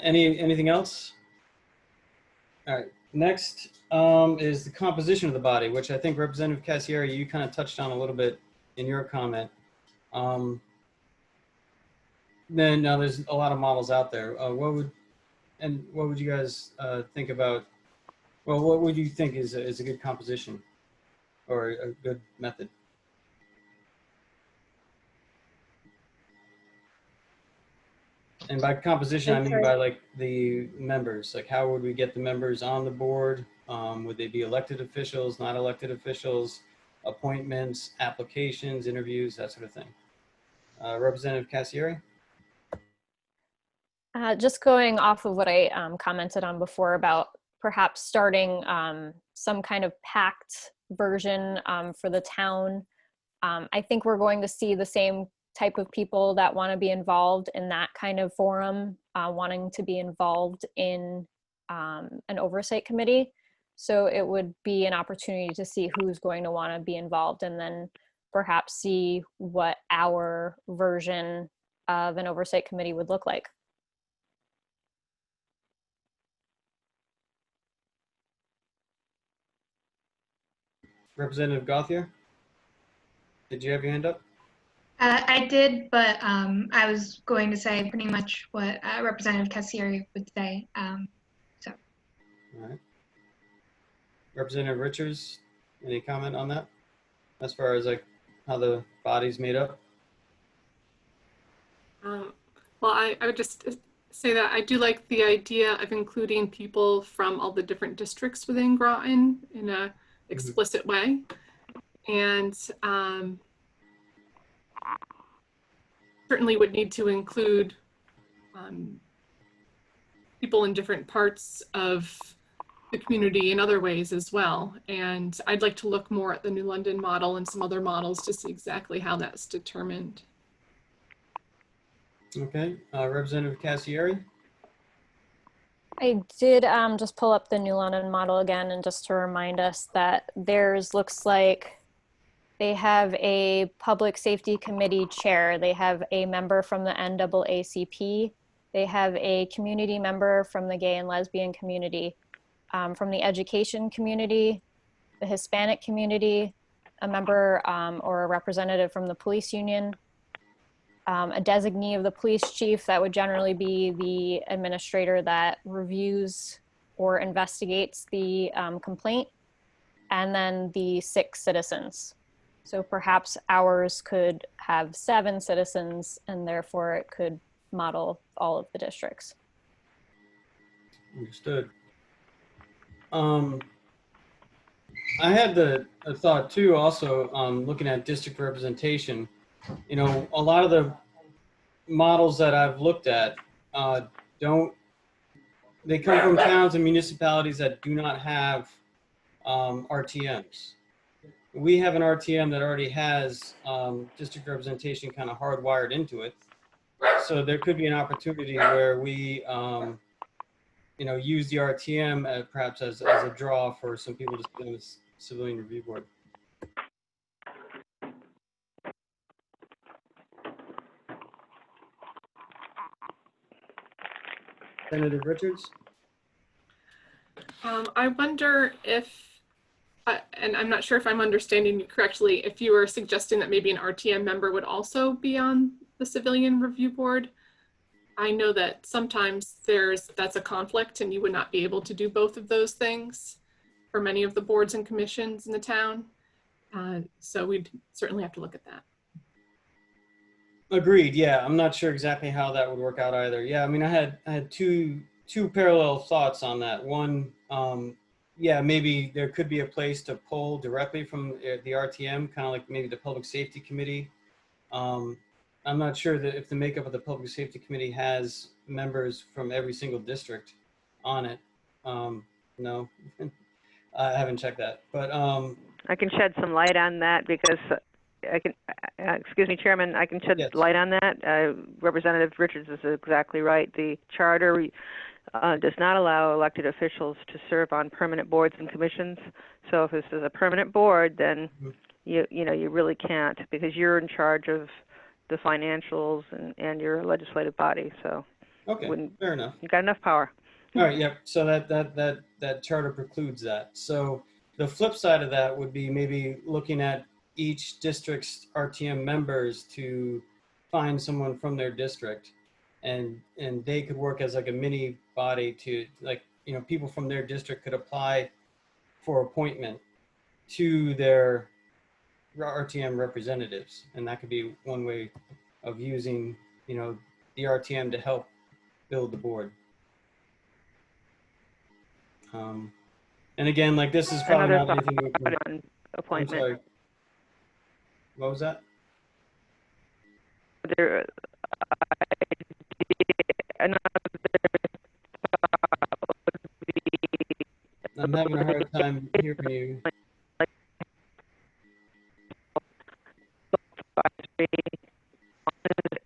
Anything else? All right. Next is the composition of the body, which I think Representative Cassieri, you kind of touched on a little bit in your comment. then now there's a lot of models out there. What would you guys think about? Well, what would you think is a good composition or a good method? And by composition, I mean by like the members. Like, how would we get the members on the board? Would they be elected officials, not elected officials, appointments, applications, interviews, that sort of thing? Representative Cassieri? Just going off of what I commented on before about perhaps starting some kind of packed version for the town. I think we're going to see the same type of people that want to be involved in that kind of forum, wanting to be involved in an oversight committee. So it would be an opportunity to see who's going to want to be involved, and then perhaps see what our version of an oversight committee would look like. Representative Gauthier, did you have your hand up? I did, but I was going to say pretty much what Representative Cassieri would say. So. All right. Representative Richards, any comment on that? As far as like how the body's made up? Well, I would just say that I do like the idea of including people from all the different districts within Groton in a explicit way. And certainly would need to include people in different parts of the community in other ways as well. And I'd like to look more at the New London model and some other models to see exactly how that's determined. Okay, Representative Cassieri? I did just pull up the New London model again, and just to remind us that theirs looks like they have a public safety committee chair. They have a member from the NAACP. They have a community member from the gay and lesbian community, from the education community, the Hispanic community, a member or a representative from the police union, a designee of the police chief. That would generally be the administrator that reviews or investigates the complaint, and then the 6 citizens. So perhaps ours could have 7 citizens, and therefore it could model all of the districts. Understood. I had a thought too, also looking at district representation. You know, a lot of the models that I've looked at they come from towns and municipalities that do not have RTMs. We have an RTM that already has district representation kind of hardwired into it. So there could be an opportunity where we, you know, use the RTM perhaps as a draw for some people to sit on the Civilian Review Board. Senator Richards? I wonder if, and I'm not sure if I'm understanding you correctly, if you were suggesting that maybe an RTM member would also be on the Civilian Review Board. I know that sometimes that's a conflict, and you would not be able to do both of those things for many of the boards and commissions in the town. So we'd certainly have to look at that. Agreed. Yeah, I'm not sure exactly how that would work out either. Yeah, I mean, I had two parallel thoughts on that. One, yeah, maybe there could be a place to pull directly from the RTM, kind of like maybe the Public Safety Committee. I'm not sure that if the makeup of the Public Safety Committee has members from every single district on it. No, I haven't checked that, but I can shed some light on that because I can, excuse me, Chairman, I can shed light on that. Representative Richards is exactly right. The charter does not allow elected officials to serve on permanent boards and commissions. So if this is a permanent board, then you know, you really can't, because you're in charge of the financials and your legislative body. So okay, fair enough. You got enough power. All right, yeah. So that charter precludes that. So the flip side of that would be maybe looking at each district's RTM members to find someone from their district and they could work as like a mini body to, like, you know, people from their district could apply for appointment to their RTM representatives, and that could be one way of using, you know, the RTM to help build the board. And again, like, this is probably Another not thought anything we can, on I'm appointment. sorry. What was that? There, another I'm having a hard time hearing you.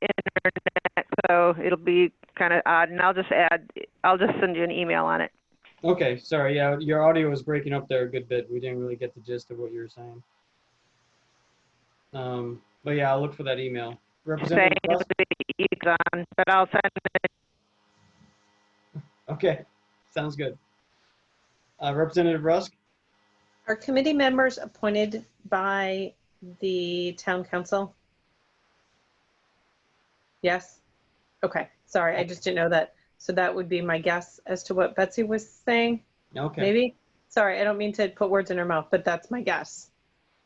internet, so it'll be kind of odd. And I'll just send you an email on it. Okay, sorry. Yeah, your audio was breaking up there a good bit. We didn't really get the gist of what you were saying. But yeah, I'll look for that email. Representative Saying Rusk? with the Liaison, but I'll send it. Okay, sounds good. Representative Rusk? Are committee members appointed by the town council? Yes? Okay, sorry, I just didn't know that. So that would be my guess as to what Betsy was saying, Okay. maybe? Sorry, I don't mean to put words in her mouth, but that's my guess,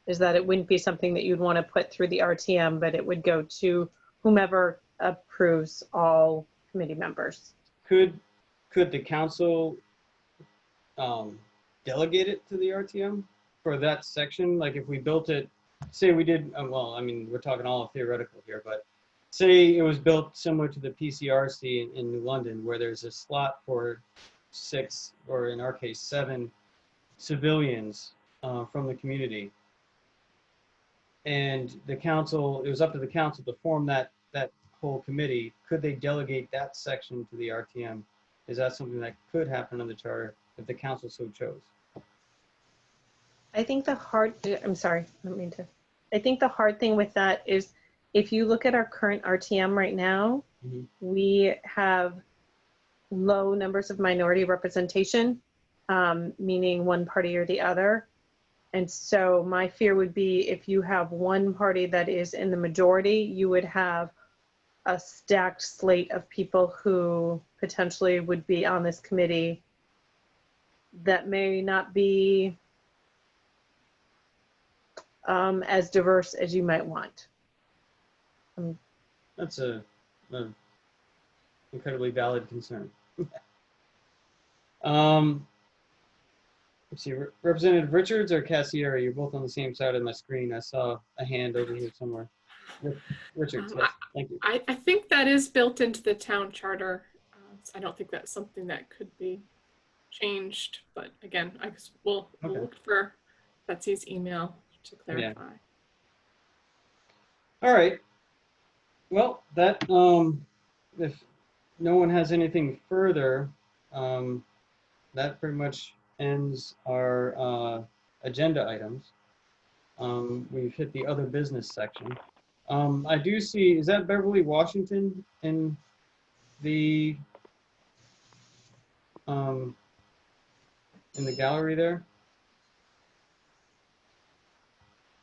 is that it wouldn't be something that you'd want to put through the RTM, but it would go to whomever approves all committee members. Could the council delegate it to the RTM for that section? Like, if we built it, say we did, well, I mean, we're talking all theoretical here, but say it was built similar to the Pcrc in New London, where there's a slot for 6, or in our case 7 civilians from the community, and the council, it was up to the council to form that whole committee. Could they delegate that section to the RTM? Is that something that could happen on the charter if the council so chose? I think I'm sorry, I don't mean to. I think the hard thing with that is, if you look at our current RTM right now, we have low numbers of minority representation, meaning one party or the other. And so my fear would be, if you have one party that is in the majority, you would have a stacked slate of people who potentially would be on this committee that may not be as diverse as you might want. That's a incredibly valid concern. Let's see, Representative Richards or Cassieri? You're both on the same side of my screen. I saw a hand over here somewhere. Richards, yes, thank you. I think that is built into the town charter. So I don't think that's something that could be changed. But again, I guess we'll look for Betsy's email to clarify. Yeah. All right. Well, that if no one has anything further, that pretty much ends our agenda items. We've hit the other business section. I do see, is that Beverly Washington in the gallery there?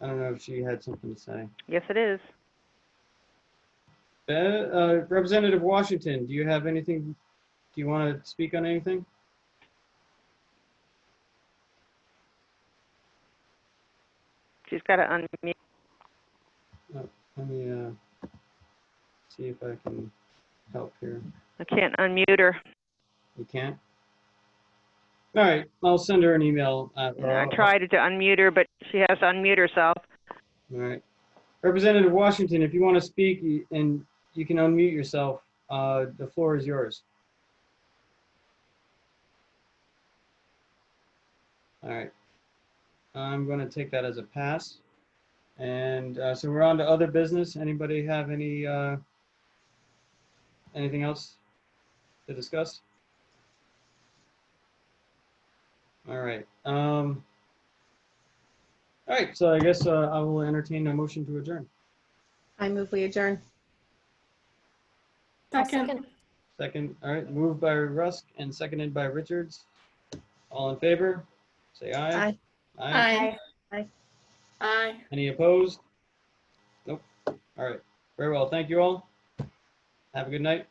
I don't know if she had something to say. Yes, it is. Representative Washington, do you have anything? Do you want to speak on anything? She's got to unmute. Oh, let me see if I can help here. I can't unmute her. You can't? All right, I'll send her an email. I tried to unmute her, but she has to unmute herself. All right. Representative Washington, if you want to speak, and you can unmute yourself, the floor is yours. All right. I'm going to take that as a pass. And so we're on to other business. Anybody have any anything else to discuss? All right. All right. So I guess I will entertain a motion to adjourn. I move we adjourn. Second. Second. All right. Moved by Rusk and seconded by Richards. All in favor? Say aye. Aye. Aye. Aye. Aye. Any opposed? Nope. All right. Very well. Thank you all. Have a good night.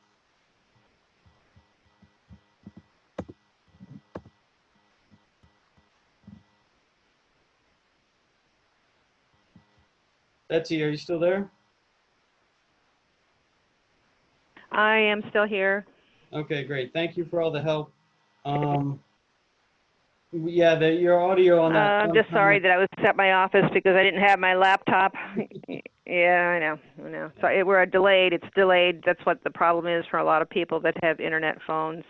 Betsy, are you still there? I am still here. Okay, great. Thank you for all the help. Yeah, your audio on that. I'm just sorry that I was at my office because I didn't have my laptop. Yeah, I know. So we're delayed. It's delayed. That's what the problem is for a lot of people that have internet phones.